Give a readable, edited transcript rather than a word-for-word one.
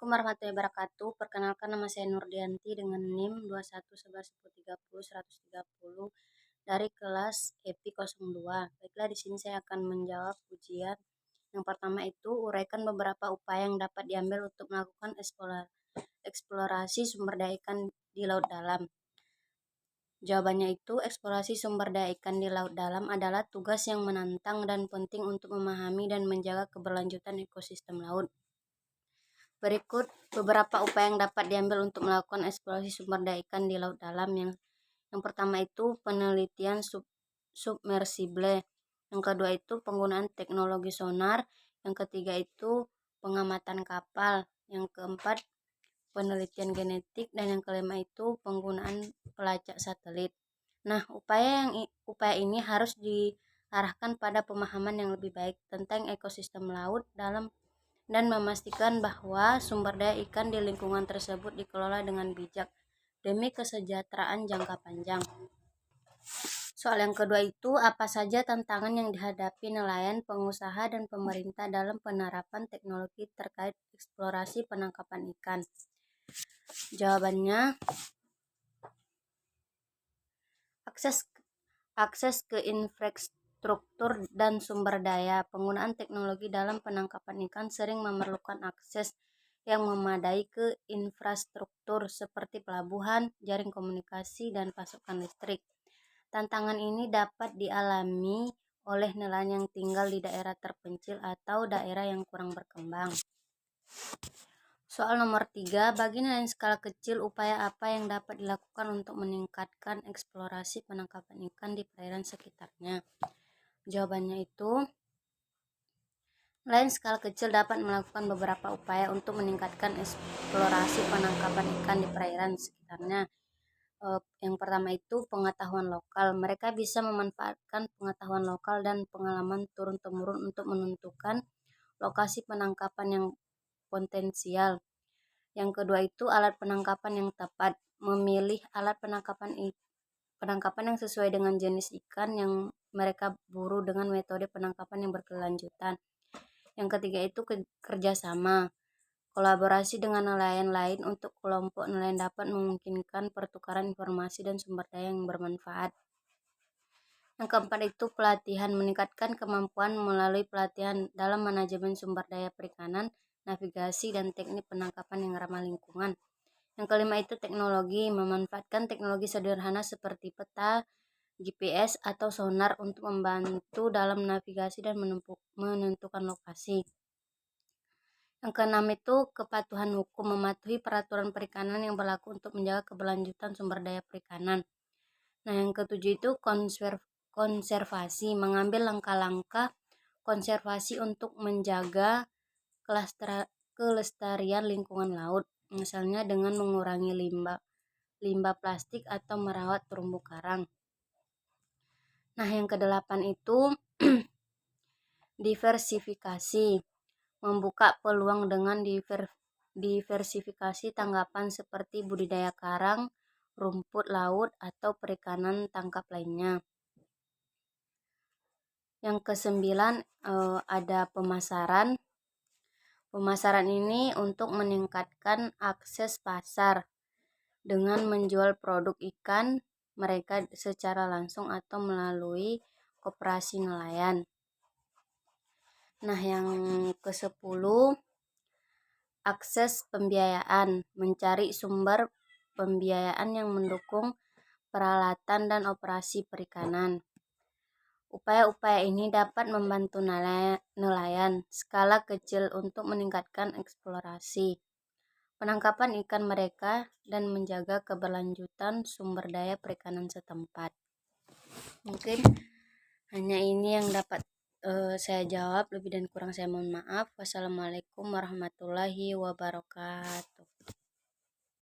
Assalamualaikum warahmatullahi wabarakatuh. Perkenalkan, nama saya Nurdianti dengan NIM 21111030 dari kelas EPI 02. Baiklah, di sini saya akan menjawab ujian. Yang pertama itu, uraikan beberapa upaya yang dapat diambil untuk melakukan eksplorasi sumber daya ikan di laut dalam. Jawabannya itu, eksplorasi sumber daya ikan di laut dalam adalah tugas yang menantang dan penting untuk memahami dan menjaga keberlanjutan ekosistem laut. Berikut beberapa upaya yang dapat diambil untuk melakukan eksplorasi sumber daya ikan di laut dalam. Yang pertama itu penelitian submersible. Yang kedua itu penggunaan teknologi sonar. Yang ketiga itu pengamatan kapal. Yang keempat penelitian genetik, dan yang kelima itu penggunaan pelacak satelit. Nah, upaya ini harus diarahkan pada pemahaman yang lebih baik tentang ekosistem laut dalam dan memastikan bahwa sumber daya ikan di lingkungan tersebut dikelola dengan bijak demi kesejahteraan jangka panjang. Soal yang kedua itu, apa saja tantangan yang dihadapi nelayan, pengusaha, dan pemerintah dalam penerapan teknologi terkait eksplorasi penangkapan ikan? Jawabannya, akses ke infrastruktur dan sumber daya. Penggunaan teknologi dalam penangkapan ikan sering memerlukan akses yang memadai ke infrastruktur seperti pelabuhan, jaring komunikasi, dan pasokan listrik. Tantangan ini dapat dialami oleh nelayan yang tinggal di daerah terpencil atau daerah yang kurang berkembang. Soal nomor 3, bagi nelayan skala kecil, upaya apa yang dapat dilakukan untuk meningkatkan eksplorasi penangkapan ikan di perairan sekitarnya? Jawabannya itu, nelayan skala kecil dapat melakukan beberapa upaya untuk meningkatkan eksplorasi penangkapan ikan di perairan sekitarnya. Yang pertama itu pengetahuan lokal. Mereka bisa memanfaatkan pengetahuan lokal dan pengalaman turun-temurun untuk menentukan lokasi penangkapan yang potensial. Yang kedua itu alat penangkapan yang tepat. Memilih alat penangkapan yang sesuai dengan jenis ikan yang mereka buru dengan metode penangkapan yang berkelanjutan. Yang ketiga itu kerjasama. Kolaborasi dengan nelayan lain untuk kelompok nelayan dapat memungkinkan pertukaran informasi dan sumber daya yang bermanfaat. Yang keempat itu pelatihan. Meningkatkan kemampuan melalui pelatihan dalam manajemen sumber daya perikanan, navigasi, dan teknik penangkapan yang ramah lingkungan. Yang kelima itu teknologi. Memanfaatkan teknologi sederhana seperti peta, GPS, atau sonar untuk membantu dalam navigasi dan menentukan lokasi. Yang keenam itu kepatuhan hukum. Mematuhi peraturan perikanan yang berlaku untuk menjaga keberlanjutan sumber daya perikanan. Nah, yang ketujuh itu konservasi. Mengambil langkah-langkah konservasi untuk menjaga kelestarian lingkungan laut, misalnya dengan mengurangi limbah plastik atau merawat terumbu karang. Nah, yang kedelapan itu diversifikasi. Membuka peluang dengan diversifikasi tanggapan seperti budidaya karang, rumput laut, atau perikanan tangkap lainnya. Yang kesembilan ada pemasaran. Pemasaran ini untuk meningkatkan akses pasar dengan menjual produk ikan mereka secara langsung atau melalui koperasi nelayan. Nah, yang ke-10 akses pembiayaan. Mencari sumber pembiayaan yang mendukung peralatan dan operasi perikanan. Upaya-upaya ini dapat membantu nelayan skala kecil untuk meningkatkan eksplorasi penangkapan ikan mereka dan menjaga keberlanjutan sumber daya perikanan setempat. Mungkin hanya ini yang dapat saya jawab. Lebih dan kurang saya mohon maaf. Wassalamualaikum warahmatullahi wabarakatuh.